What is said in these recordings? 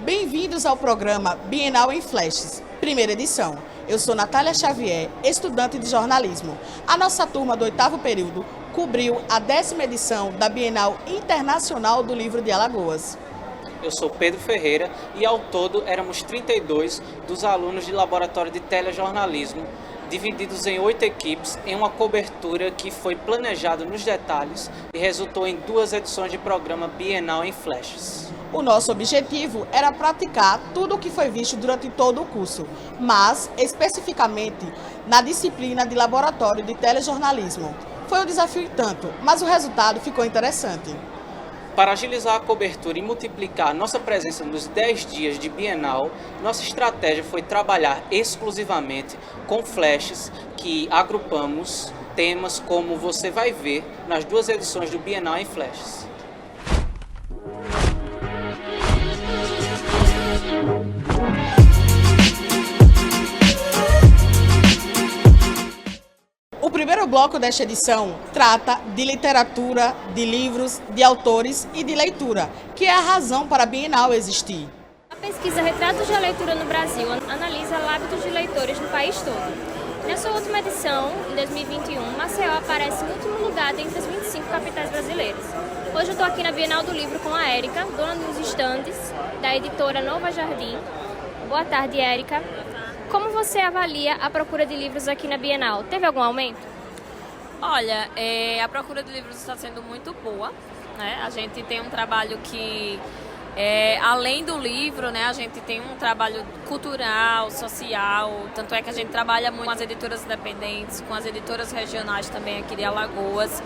Bem-vindos ao programa Bienal em Flashes, primeira edição. Eu sou Natália Xavier, estudante de jornalismo. A nossa turma do 8º período cobriu a 10ª edição da Bienal Internacional do Livro de Alagoas. Eu sou Pedro Ferreira e ao todo éramos 32 dos alunos de laboratório de telejornalismo, divididos em 8 equipes, em uma cobertura que foi planejada nos detalhes e resultou em 2 edições de programa Bienal em Flashes. O nosso objetivo era praticar tudo o que foi visto durante todo o curso, mas especificamente na disciplina de laboratório de telejornalismo. Foi um desafio e tanto, mas o resultado ficou interessante. Para agilizar a cobertura e multiplicar nossa presença nos 10 dias de Bienal, nossa estratégia foi trabalhar exclusivamente com flashes que agrupamos temas como você vai ver nas 2 edições do Bienal em Flashes. O primeiro bloco desta edição trata de literatura, de livros, de autores e de leitura, que é a razão para a Bienal existir. A pesquisa Retratos da Leitura no Brasil analisa hábitos de leitores no país todo. Nessa última edição, em 2021, Maceió aparece em último lugar dentre as 25 capitais brasileiras. Hoje eu estou aqui na Bienal do Livro com a Érica, dona dos estandes da editora Nova Jardim. Boa tarde, Érica. Como você avalia a procura de livros aqui na Bienal? Teve algum aumento? Olha, a procura de livros está sendo muito boa, né? A gente tem um trabalho que, além do livro, né, a gente tem um trabalho cultural, social, tanto é que a gente trabalha muito com as editoras independentes, com as editoras regionais também aqui de Alagoas.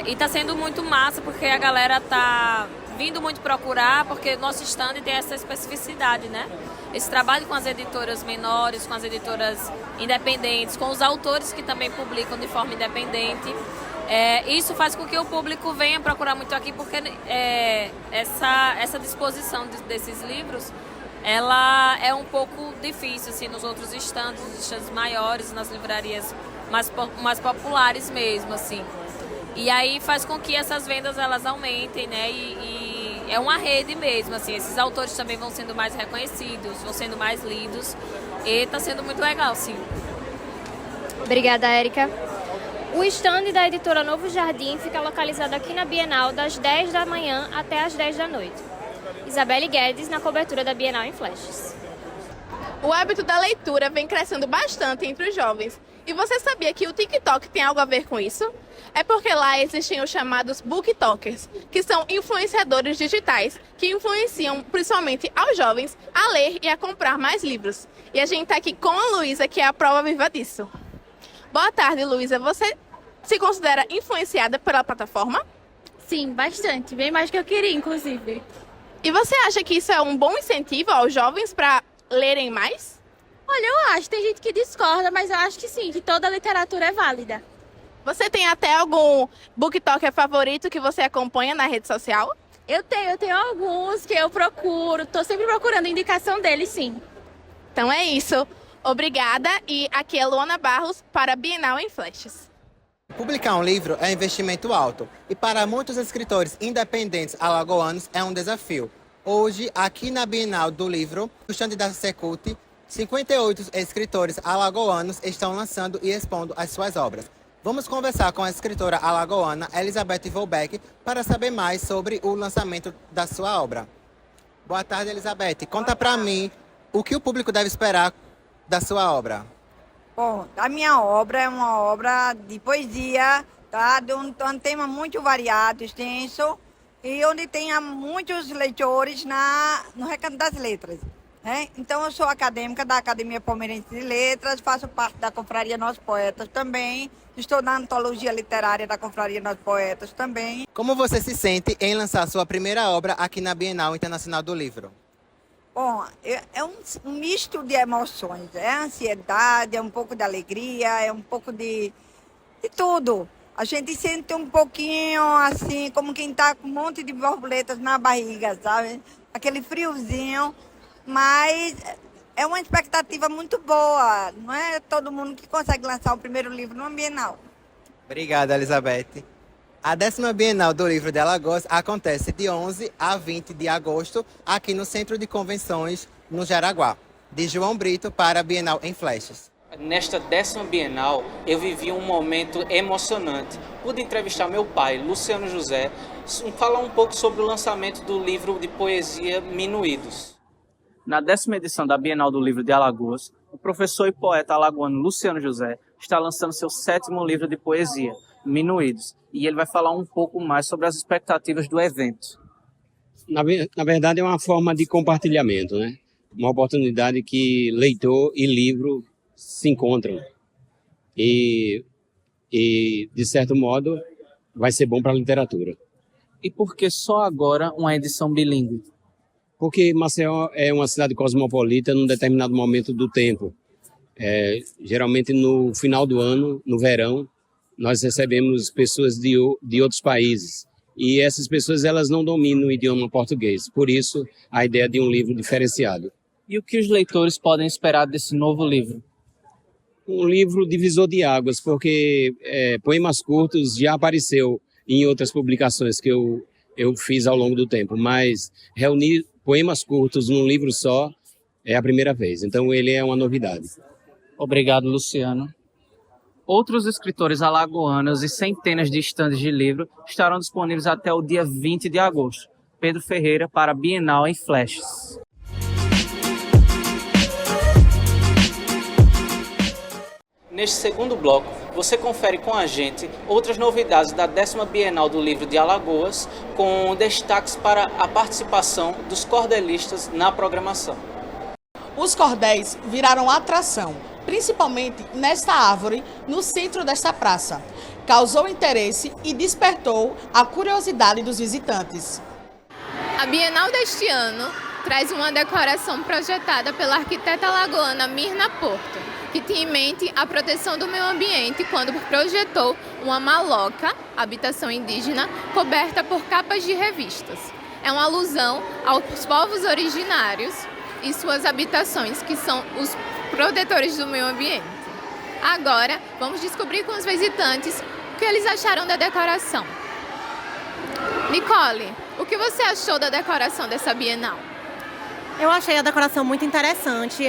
E está sendo muito massa porque a galera está vindo muito procurar, porque nosso stand tem essa especificidade, né? Esse trabalho com as editoras menores, com as editoras independentes, com os autores que também publicam de forma independente. Isso faz com que o público venha procurar muito aqui, porque essa disposição desses livros, ela é um pouco difícil assim, nos outros estandes, nos estandes maiores, nas livrarias mais populares mesmo, assim. E aí faz com que essas vendas elas aumentem, né? E é uma rede mesmo, assim. Esses autores também vão sendo mais reconhecidos, vão sendo mais lidos. E está sendo muito legal, sim. Obrigada, Érica. O stand da editora Novo Jardim fica localizado aqui na Bienal das 10 da manhã até as 10 da noite. Isabelle Guedes, na cobertura da Bienal em Flashes. O hábito da leitura vem crescendo bastante entre os jovens. E você sabia que o TikTok tem algo a ver com isso? É porque lá existem os chamados booktokers, que são influenciadores digitais que influenciam principalmente aos jovens a ler e a comprar mais livros. E a gente está aqui com a Luísa, que é a prova viva disso. Boa tarde, Luísa. Você se considera influenciada pela plataforma? Sim, bastante. Bem mais que eu queria, inclusive. E você acha que isso é um bom incentivo aos jovens para lerem mais? Olha, eu acho. Tem gente que discorda, mas eu acho que sim, que toda literatura é válida. Você tem até algum booktoker favorito que você acompanha na rede social? Eu tenho alguns que eu procuro. Tô sempre procurando indicação deles, sim. Então é isso. Obrigada. E aqui é Luana Barros para Bienal em Flashes. Publicar um livro é um investimento alto e para muitos escritores independentes alagoanos é um desafio. Hoje, aqui na Bienal do Livro, no stand da Secult, 58 escritores alagoanos estão lançando e expondo as suas obras. Vamos conversar com a escritora alagoana Elizabeth Volbeck para saber mais sobre o lançamento da sua obra. Boa tarde, Elizabeth. Conta para mim o que o público deve esperar da sua obra. Bom, a minha obra é uma obra de poesia, tá? De um tema muito variado, extenso, e onde tenha muitos leitores no Recanto das Letras. Então, eu sou acadêmica da Academia Palmeirense de Letras, faço parte da Confraria Nós Poetas também, estou na antologia literária da Confraria Nós Poetas também. Como você se sente em lançar sua primeira obra aqui na Bienal Internacional do Livro? Bom, é um misto de emoções, é ansiedade, é um pouco de alegria, é um pouco de tudo. A gente sente um pouquinho assim, como quem está com um monte de borboletas na barriga, sabe? Aquele friozinho. Mas é uma expectativa muito boa. Não é todo mundo que consegue lançar o primeiro livro no Bienal. Obrigada, Elizabeth. A 10ª Bienal do Livro de Alagoas acontece de 11 a 20 de agosto aqui no Centro de Convenções, no Jaraguá. De João Brito para a Bienal em Flechas. Nesta 10ª Bienal, eu vivi um momento emocionante. Pude entrevistar meu pai, Luciano José, falar um pouco sobre o lançamento do livro de poesia Minuídos. Na 10ª edição da Bienal do Livro de Alagoas, o professor e poeta alagoano Luciano José está lançando seu 7º livro de poesia, Minuídos, e ele vai falar um pouco mais sobre as expectativas do evento. Na verdade, é uma forma de compartilhamento, né? Uma oportunidade que leitor e livro se encontram. E de certo modo, vai ser bom para a literatura. E por que só agora uma edição bilíngue? Porque Maceió é uma cidade cosmopolita num determinado momento do tempo. Geralmente no final do ano, no verão, nós recebemos pessoas de outros países. E essas pessoas elas não dominam o idioma português. Por isso, a ideia de um livro diferenciado. E o que os leitores podem esperar desse novo livro? Um livro divisor de águas, porque poemas curtos já apareceu em outras publicações que eu fiz ao longo do tempo, mas reunir poemas curtos num livro só é a primeira vez, então ele é uma novidade. Obrigado, Luciano. Outros escritores alagoanos e centenas de estandes de livro estarão disponíveis até o dia 20 de agosto. Pedro Ferreira para a Bienal em Flechas. Neste segundo bloco, você confere com a gente outras novidades da 10ª Bienal do Livro de Alagoas, com destaques para a participação dos cordelistas na programação. Os cordéis viraram atração, principalmente nesta árvore, no centro desta praça. Causou interesse e despertou a curiosidade dos visitantes. A Bienal deste ano traz uma decoração projetada pela arquiteta alagoana Mirna Porto, que tinha em mente a proteção do meio ambiente quando projetou uma maloca, habitação indígena, coberta por capas de revistas. É uma alusão aos povos originários e suas habitações, que são os protetores do meio ambiente. Agora, vamos descobrir com os visitantes o que eles acharam da decoração. Nicole, o que você achou da decoração dessa Bienal? Eu achei a decoração muito interessante.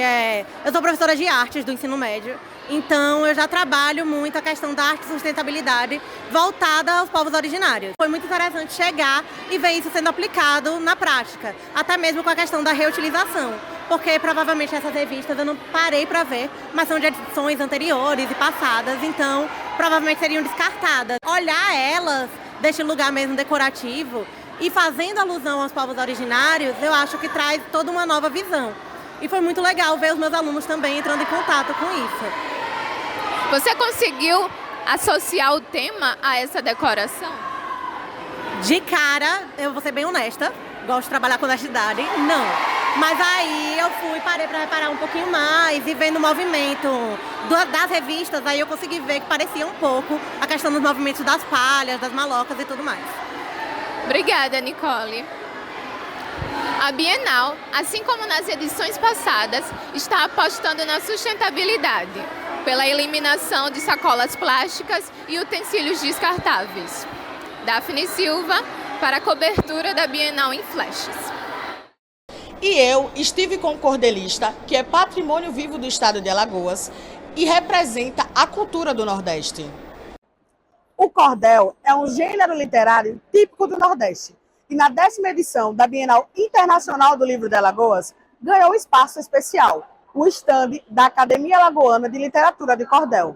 Eu sou professora de artes do ensino médio, então eu já trabalho muito a questão da arte e sustentabilidade voltada aos povos originários. Foi muito interessante chegar e ver isso sendo aplicado na prática, até mesmo com a questão da reutilização, porque provavelmente essas revistas eu não parei para ver, mas são de edições anteriores e passadas, então provavelmente seriam descartadas. Olhar elas deste lugar mesmo decorativo e fazendo alusão aos povos originários, eu acho que traz toda uma nova visão. E foi muito legal ver os meus alunos também entrando em contato com isso. Você conseguiu associar o tema a essa decoração? De cara, eu vou ser bem honesta, gosto de trabalhar com honestidade, não. Mas aí eu parei para reparar um pouquinho mais e vendo o movimento das revistas, aí eu consegui ver que parecia um pouco a questão dos movimentos das palhas, das malocas e tudo mais. Obrigada, Nicole. A Bienal, assim como nas edições passadas, está apostando na sustentabilidade, pela eliminação de sacolas plásticas e utensílios descartáveis. Daphne Silva, para a cobertura da Bienal em Flechas. E eu estive com o cordelista, que é patrimônio vivo do estado de Alagoas e representa a cultura do Nordeste. O cordel é um gênero literário típico do Nordeste e na 10ª edição da Bienal Internacional do Livro de Alagoas ganhou espaço especial, o estande da Academia Alagoana de Literatura de Cordel.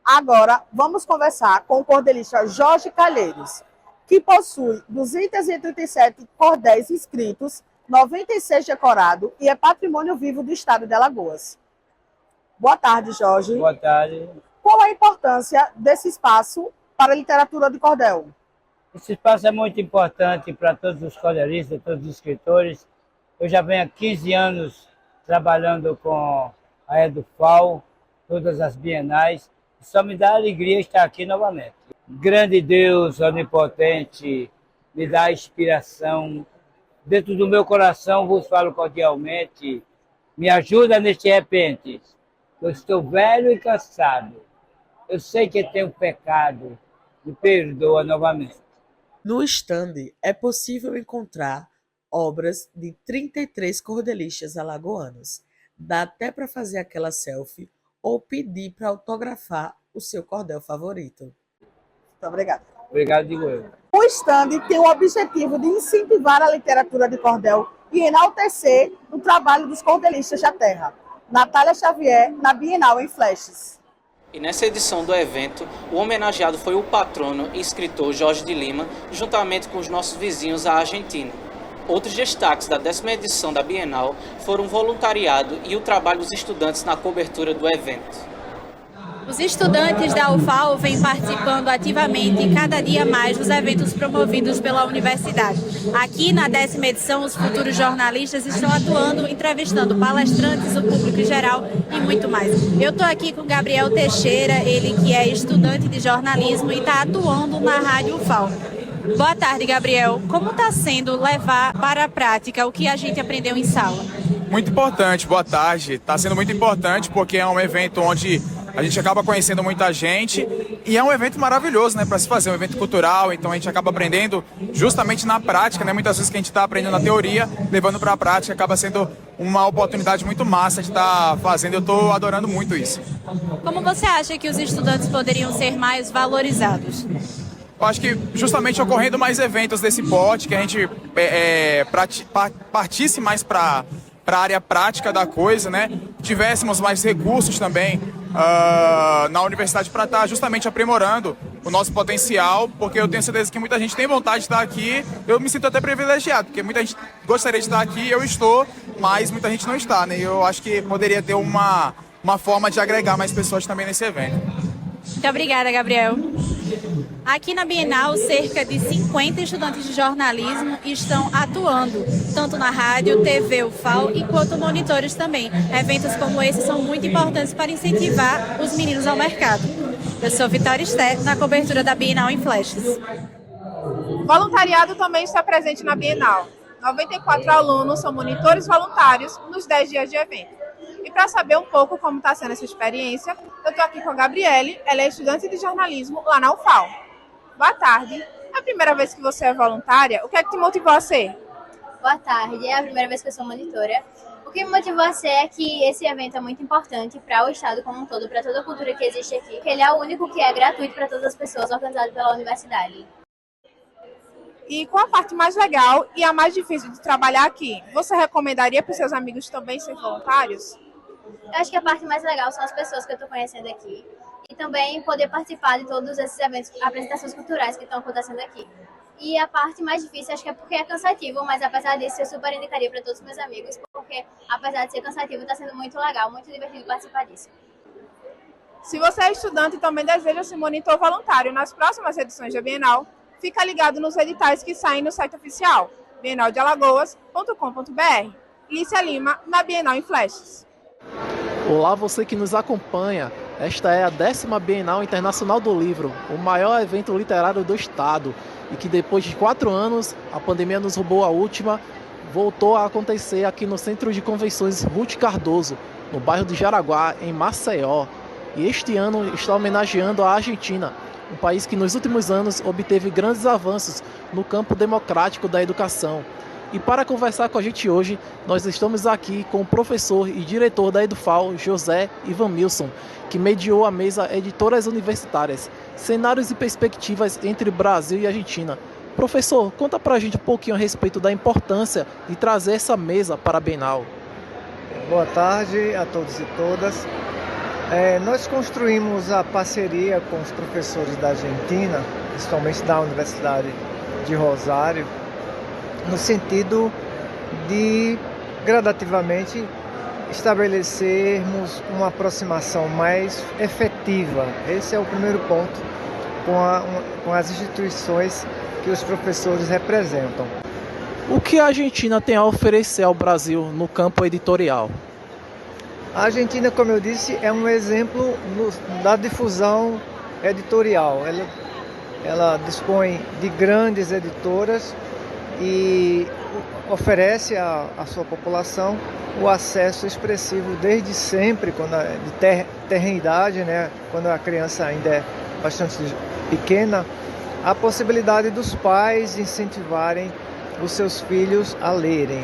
Agora vamos conversar com o cordelista Jorge Calheiros, que possui 287 cordéis inscritos, 96 decorados e é patrimônio vivo do estado de Alagoas. Boa tarde, Jorge. Boa tarde. Qual a importância desse espaço para a literatura de cordel? Esse espaço é muito importante para todos os cordelistas, todos os escritores. Eu já venho há 15 anos trabalhando com a EduFal, todas as bienais. Só me dá alegria estar aqui novamente. Grande Deus, onipotente, me dá inspiração. Dentro do meu coração vos falo cordialmente. Me ajuda neste repente. Eu estou velho e cansado. Eu sei que tenho pecado. me perdoa novamente. No estande é possível encontrar obras de 33 cordelistas alagoanos. Dá até para fazer aquela selfie ou pedir para autografar o seu cordel favorito. Muito obrigada. Obrigado, digo eu. O estande tem o objetivo de incentivar a literatura de cordel e enaltecer o trabalho dos cordelistas da terra. Natália Xavier, na Bienal em Flashes. E nessa edição do evento, o homenageado foi o patrono e escritor Jorge de Lima, juntamente com os nossos vizinhos à Argentina. Outros destaques da 10ª edição da Bienal foram o voluntariado e o trabalho dos estudantes na cobertura do evento. Os estudantes da UFAL vêm participando ativamente cada dia mais dos eventos promovidos pela universidade. Aqui na 10ª edição, os futuros jornalistas estão atuando, entrevistando palestrantes, o público em geral e muito mais. Eu estou aqui com Gabriel Teixeira, ele que é estudante de jornalismo e está atuando na Rádio UFAL. Boa tarde, Gabriel. Como está sendo levar para a prática o que a gente aprendeu em sala? Muito importante, boa tarde. Está sendo muito importante porque é um evento onde a gente acaba conhecendo muita gente e é um evento maravilhoso, né, para se fazer, um evento cultural, então a gente acaba aprendendo justamente na prática, né, muitas vezes que a gente está aprendendo na teoria, levando para a prática, acaba sendo uma oportunidade muito massa de estar fazendo, eu estou adorando muito isso. Como você acha que os estudantes poderiam ser mais valorizados? Eu acho que justamente ocorrendo mais eventos desse porte, que a gente partisse mais para a área prática da coisa, né? Tivéssemos mais recursos também na universidade para estar justamente aprimorando o nosso potencial, porque eu tenho certeza que muita gente tem vontade de estar aqui. Eu me sinto até privilegiado, porque muita gente gostaria de estar aqui, eu estou, mas muita gente não está, né? E eu acho que poderia ter uma forma de agregar mais pessoas também nesse evento. Muito obrigada, Gabriel. Aqui na Bienal, cerca de 50 estudantes de jornalismo estão atuando, tanto na rádio, TV, UFAL, enquanto monitores também. Eventos como esse são muito importantes para incentivar os meninos ao mercado. Eu sou Vitória Esté, na cobertura da Bienal em Flashes. O voluntariado também está presente na Bienal. 94 alunos são monitores voluntários nos 10 dias de evento. E para saber um pouco como está sendo essa experiência, eu estou aqui com a Gabriele, ela é estudante de jornalismo lá na UFAL. Boa tarde. É a primeira vez que você é voluntária? O que é que te motivou a ser? Boa tarde. É a primeira vez que eu sou monitora. O que me motivou a ser é que esse evento é muito importante para o estado como um todo, para toda a cultura que existe aqui. Ele é o único que é gratuito para todas as pessoas, organizado pela universidade. E qual a parte mais legal e a mais difícil de trabalhar aqui? Você recomendaria para os seus amigos também ser voluntários? Eu acho que a parte mais legal são as pessoas que eu estou conhecendo aqui. E também poder participar de todos esses eventos, apresentações culturais que estão acontecendo aqui. E a parte mais difícil, acho que é porque é cansativo, mas apesar disso eu super indicaria para todos os meus amigos, porque apesar de ser cansativo, está sendo muito legal, muito divertido participar disso. Se você é estudante e também deseja ser monitor voluntário nas próximas edições da Bienal, fica ligado nos editais que saem no site oficial, bienaldealagoas.com.br. Lícia Lima, na Bienal em Flashes. Olá, você que nos acompanha. Esta é a 10ª Bienal Internacional do Livro, o maior evento literário do estado, e que depois de 4 anos, a pandemia nos roubou a última, voltou a acontecer aqui no Centro de Convenções Ruth Cardoso, no bairro de Jaraguá, em Maceió. E este ano está homenageando a Argentina, um país que nos últimos anos obteve grandes avanços no campo democrático da educação. E para conversar com a gente hoje, nós estamos aqui com o professor e diretor da EduFal, José Ivanilson, que mediou a mesa Editoras Universitárias, Cenários e Perspectivas entre Brasil e Argentina. Professor, conta pra gente um pouquinho a respeito da importância de trazer essa mesa para a Bienal. Boa tarde a todos e todas. Nós construímos a parceria com os professores da Argentina, principalmente da Universidade de Rosário, no sentido de gradativamente estabelecermos uma aproximação mais efetiva. Esse é o primeiro ponto com as instituições que os professores representam. O que a Argentina tem a oferecer ao Brasil no campo editorial? A Argentina, como eu disse, é um exemplo da difusão editorial. Ela dispõe de grandes editoras e oferece à sua população o acesso expressivo desde sempre, de tenra idade, né, quando a criança ainda bastante pequena, a possibilidade dos pais incentivarem os seus filhos a lerem.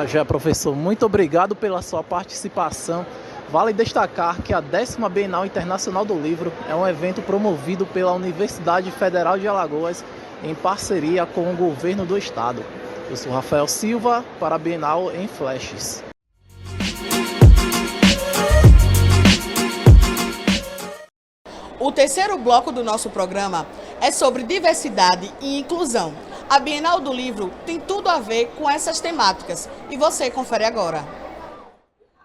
Já, professor, muito obrigado pela sua participação. Vale destacar que a 10ª Bienal Internacional do Livro é um evento promovido pela Universidade Federal de Alagoas em parceria com o governo do estado. Eu sou Rafael Silva para a Bienal em Flashes. O terceiro bloco do nosso programa é sobre diversidade e inclusão. A Bienal do Livro tem tudo a ver com essas temáticas e você confere agora.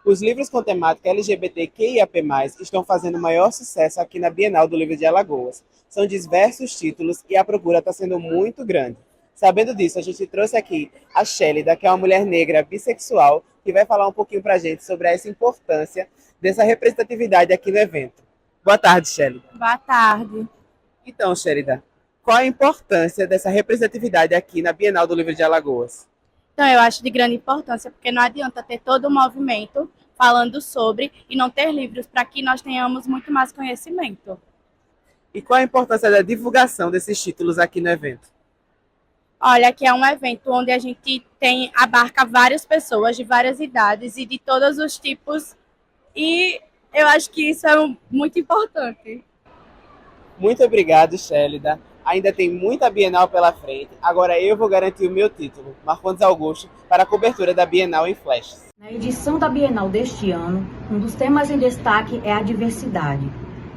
Os livros com temática LGBTQIAP+, estão fazendo maior sucesso aqui na Bienal do Livro de Alagoas. São diversos títulos e a procura está sendo muito grande. Sabendo disso, a gente trouxe aqui a Shélida, que é uma mulher negra bissexual, que vai falar um pouquinho para a gente sobre essa importância dessa representatividade aqui no evento. Boa tarde, Shélida. Boa tarde. Então, Shélida, qual a importância dessa representatividade aqui na Bienal do Livro de Alagoas? Então, eu acho de grande importância, porque não adianta ter todo o movimento falando sobre e não ter livros para que nós tenhamos muito mais conhecimento. E qual a importância da divulgação desses títulos aqui no evento? Olha, que é um evento onde a gente abarca várias pessoas de várias idades e de todos os tipos, e eu acho que isso é muito importante. Muito obrigado, Shélida. Ainda tem muita Bienal pela frente. Agora eu vou garantir o meu título, Marcondes Augusto, para a cobertura da Bienal em Flashes. Na edição da Bienal deste ano, um dos temas em destaque é a diversidade.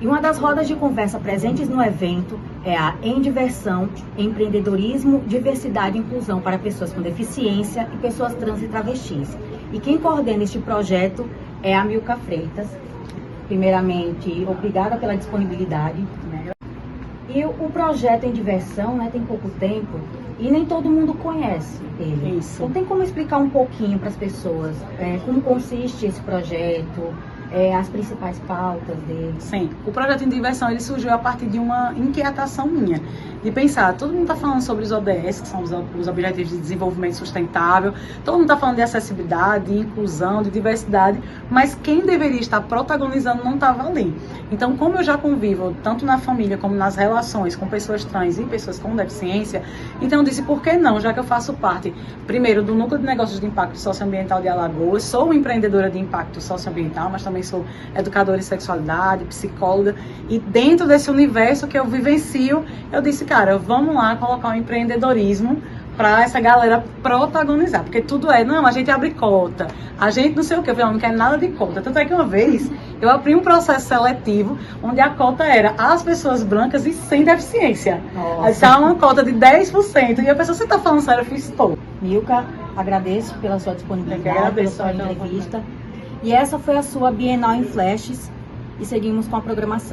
E uma das rodas de conversa presentes no evento é a Endiversão, Empreendedorismo, Diversidade e Inclusão para pessoas com deficiência e pessoas trans e travestis. E quem coordena este projeto é a Milka Freitas. Primeiramente, obrigada pela disponibilidade, né? E o projeto Endiversão, né, tem pouco tempo e nem todo mundo conhece ele. Isso. Então tem como explicar um pouquinho para as pessoas como consiste esse projeto, as principais pautas dele? Sim, o projeto Endiversão ele surgiu a partir de uma inquietação minha, de pensar, todo mundo está falando sobre os ODS, que são os Objetivos de Desenvolvimento Sustentável, todo mundo está falando de acessibilidade, de inclusão, de diversidade, mas quem deveria estar protagonizando não estava ali. Então, como eu já convivo, tanto na família como nas relações com pessoas trans e pessoas com deficiência, então eu disse, por que não, já que eu faço parte, primeiro, do Núcleo de Negócios de Impacto Socioambiental de Alagoas, sou empreendedora de impacto socioambiental, mas também sou educadora em sexualidade, psicóloga, e dentro desse universo que eu vivencio, eu disse, cara, vamos lá colocar o empreendedorismo para essa galera protagonizar, porque tudo não, a gente abre cota, a gente não sei o que, eu não quero nada de cota. Tanto é que uma vez eu abri um processo seletivo onde a cota era as pessoas brancas e sem deficiência. Estava uma cota de 10%, e a pessoa, você está falando sério? Eu fiz todo. Milka, agradeço pela sua disponibilidade, pela sua entrevista. E essa foi a sua Bienal em Flashes, e seguimos com a programação.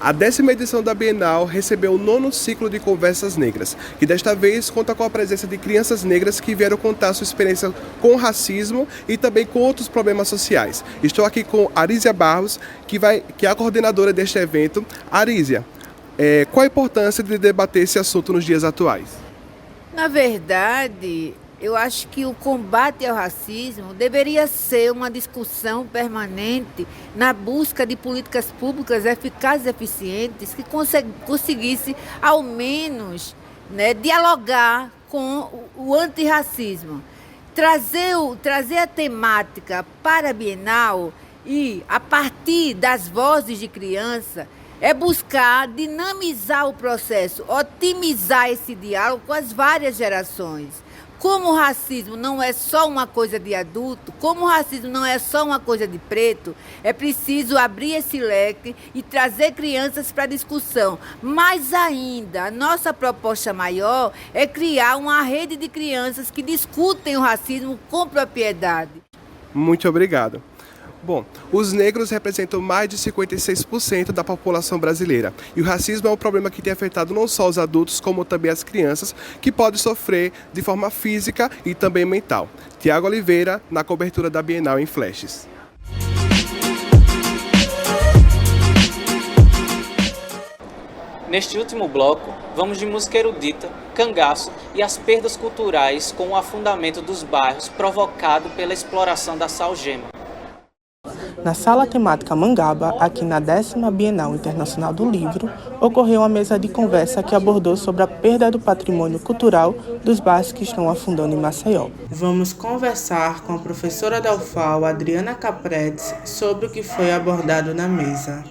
A 10ª edição da Bienal recebeu o 9º ciclo de Conversas Negras, que desta vez conta com a presença de crianças negras que vieram contar sua experiência com o racismo e também com outros problemas sociais. Estou aqui com Arísia Barros, que é a coordenadora deste evento. Arísia, qual a importância de debater esse assunto nos dias atuais? Na verdade, eu acho que o combate ao racismo deveria ser uma discussão permanente na busca de políticas públicas eficazes e eficientes que conseguisse, ao menos, dialogar com o antirracismo. Trazer a temática para a Bienal e, a partir das vozes de criança, é buscar dinamizar o processo, otimizar esse diálogo com as várias gerações. Como o racismo não é só uma coisa de adulto, como o racismo não é só uma coisa de preto, é preciso abrir esse leque e trazer crianças para a discussão. Mais ainda, a nossa proposta maior é criar uma rede de crianças que discutem o racismo com propriedade. Muito obrigado. Bom, os negros representam mais de 56% da população brasileira. E o racismo é um problema que tem afetado não só os adultos, como também as crianças, que podem sofrer de forma física e também mental. Tiago Oliveira, na cobertura da Bienal em Flashes. Neste último bloco, vamos de música erudita, cangaço e as perdas culturais com o afundamento dos bairros provocado pela exploração da salgema. Na sala temática Mangaba, aqui na 10ª Bienal Internacional do Livro, ocorreu uma mesa de conversa que abordou sobre a perda do patrimônio cultural dos bairros que estão afundando em Maceió. Vamos conversar com a professora da UFAL, Adriana Capretes, sobre o que foi abordado na mesa.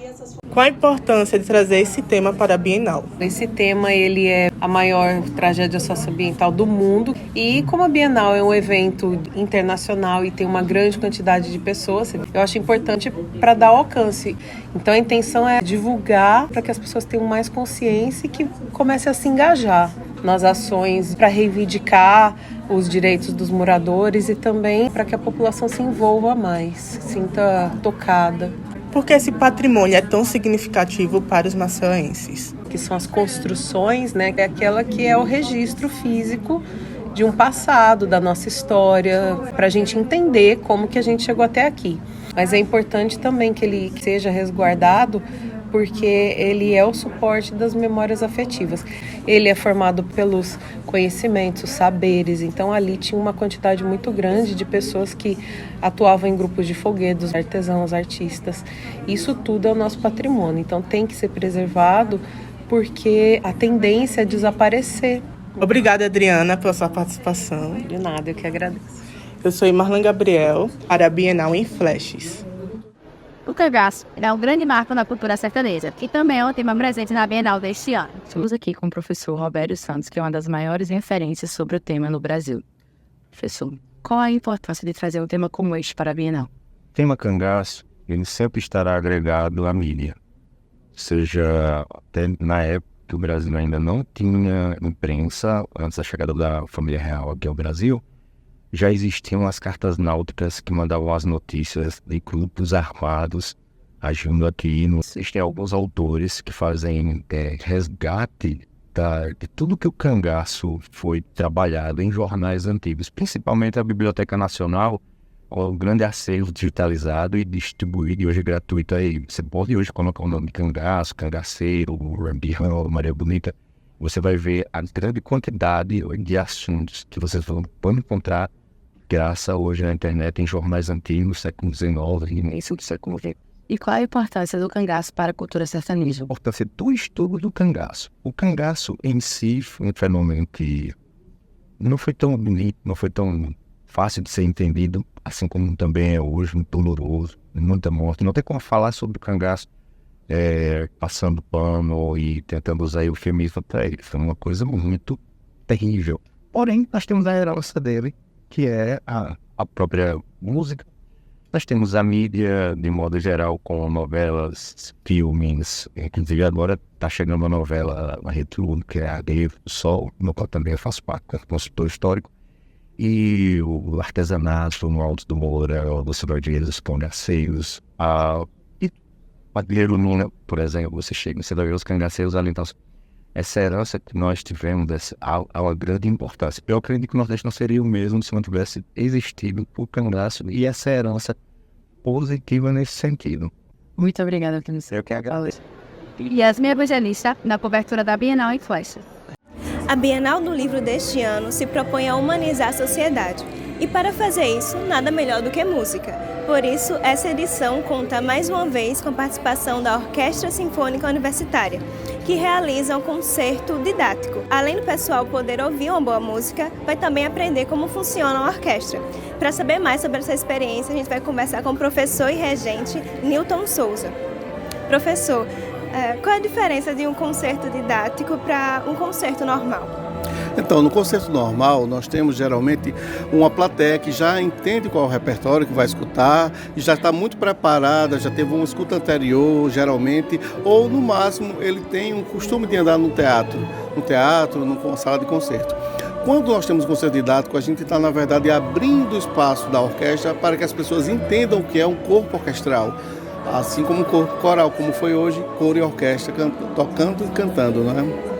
Qual a importância de trazer esse tema para a Bienal? Esse tema ele é a maior tragédia socioambiental do mundo e como a Bienal é um evento internacional e tem uma grande quantidade de pessoas, eu acho importante para dar alcance. Então a intenção é divulgar para que as pessoas tenham mais consciência e que comecem a se engajar nas ações para reivindicar os direitos dos moradores e também para que a população se envolva mais, se sinta tocada. Por que esse patrimônio é tão significativo para os maceioenses? Que são as construções, né? É aquela que é o registro físico de um passado, da nossa história, para a gente entender como que a gente chegou até aqui. Mas é importante também que ele seja resguardado, porque ele é o suporte das memórias afetivas. Ele é formado pelos conhecimentos, saberes, então ali tinha uma quantidade muito grande de pessoas que atuavam em grupos de folguedos, artesãos, artistas. Isso tudo é o nosso patrimônio, então tem que ser preservado, porque a tendência é desaparecer. Obrigada, Adriana, pela sua participação. De nada, eu que agradeço. Eu sou Marlene Gabriel, para a Bienal em Flashes. O cangaço é um grande marco na cultura sertaneja e também é um tema presente na Bienal deste ano. Estamos aqui com o professor Roberto Santos, que é uma das maiores referências sobre o tema no Brasil. Professor, qual a importância de trazer um tema como este para a Bienal? O tema cangaço, ele sempre estará agregado à mídia. Seja, até na época que o Brasil ainda não tinha imprensa, antes da chegada da família real aqui ao Brasil, já existiam as cartas náuticas que mandavam as notícias de grupos armados agindo aqui. Existem alguns autores que fazem resgate de tudo que o cangaço foi trabalhado em jornais antigos, principalmente a Biblioteca Nacional, um grande acervo digitalizado e distribuído e hoje gratuito aí. Você pode hoje colocar o nome de cangaço, cangaceiro, Rambião, Maria Bonita. Você vai ver a grande quantidade de assuntos que vocês vão encontrar graça hoje na internet em jornais antigos, século XIX e início do século XX. E qual a importância do cangaço para a cultura sertaneja? A importância do estudo do cangaço. O cangaço em si foi um fenômeno que não foi tão bonito, não foi tão fácil de ser entendido, assim como também é hoje, muito doloroso, muita morte. Não tem como falar sobre o cangaço passando pano e tentando usar eufemismo para ele. Foi uma coisa muito terrível. Porém, nós temos a herança dele, que é a própria música. Nós temos a mídia, de modo geral, com novelas, filmes. Inclusive agora está chegando uma novela na Retudo, que é A Guerra do Sol, no qual também eu faço parte como consultor histórico. E o artesanato no Alto do Moura, você vai ver os cangaceiros. E Padre Mina, por exemplo, você vai ver os cangaceiros ali. Então, essa herança que nós tivemos há uma grande importância. Eu acredito que o Nordeste não seria o mesmo se não tivesse existido o cangaço e essa herança positiva nesse sentido. Muito obrigada, professor. Eu que agradeço. Yasmin Evangelista, na cobertura da Bienal em Flashes. A Bienal do Livro deste ano se propõe a humanizar a sociedade. E para fazer isso, nada melhor do que música. Por isso, essa edição conta mais uma vez com a participação da Orquestra Sinfônica Universitária, que realiza um concerto didático. Além do pessoal poder ouvir uma boa música, vai também aprender como funciona a orquestra. Para saber mais sobre essa experiência, a gente vai conversar com o professor e regente Newton Souza. Professor, qual é a diferença de um concerto didático para um concerto normal? Então, no concerto normal, nós temos geralmente uma plateia que já entende qual é o repertório que vai escutar e já está muito preparada, já teve uma escuta anterior, geralmente, ou no máximo ele tem um costume de andar numa sala de concerto. Quando nós temos um concerto didático, a gente está, na verdade, abrindo o espaço da orquestra para que as pessoas entendam o que é um corpo orquestral, assim como um corpo coral, como foi hoje, coro e orquestra tocando e cantando, não é?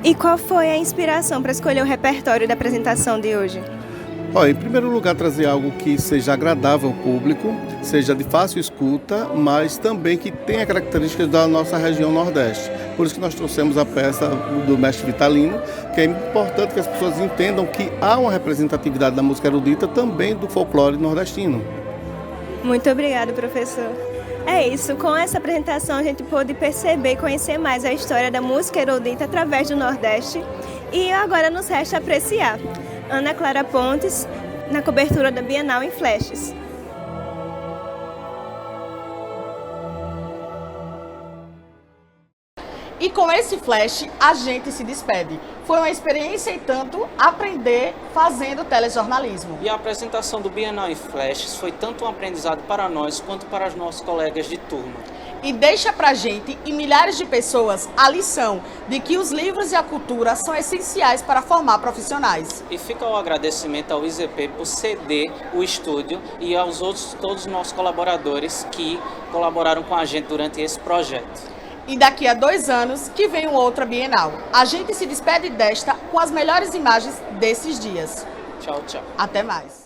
E qual foi a inspiração para escolher o repertório da apresentação de hoje? Em primeiro lugar, trazer algo que seja agradável ao público, seja de fácil escuta, mas também que tenha características da nossa região Nordeste. Por isso que nós trouxemos a peça do mestre Vitalino, que é importante que as pessoas entendam que há uma representatividade da música erudita também do folclore nordestino. Muito obrigada, professor. É isso, com essa apresentação a gente pôde perceber e conhecer mais a história da música erudita através do Nordeste. E agora nos resta apreciar. Ana Clara Pontes, na cobertura da Bienal em Flashes. E com esse flash, a gente se despede. Foi uma experiência e tanto aprender fazendo telejornalismo. E a apresentação do Bienal em Flashes foi tanto um aprendizado para nós quanto para os nossos colegas de turma. E deixa pra gente e milhares de pessoas a lição de que os livros e a cultura são essenciais para formar profissionais. E fica o agradecimento ao IZP por ceder o estúdio e aos outros, todos os nossos colaboradores que colaboraram com a gente durante esse projeto. E daqui a 2 anos que vem outra Bienal. A gente se despede desta com as melhores imagens desses dias. Tchau, tchau. Até mais.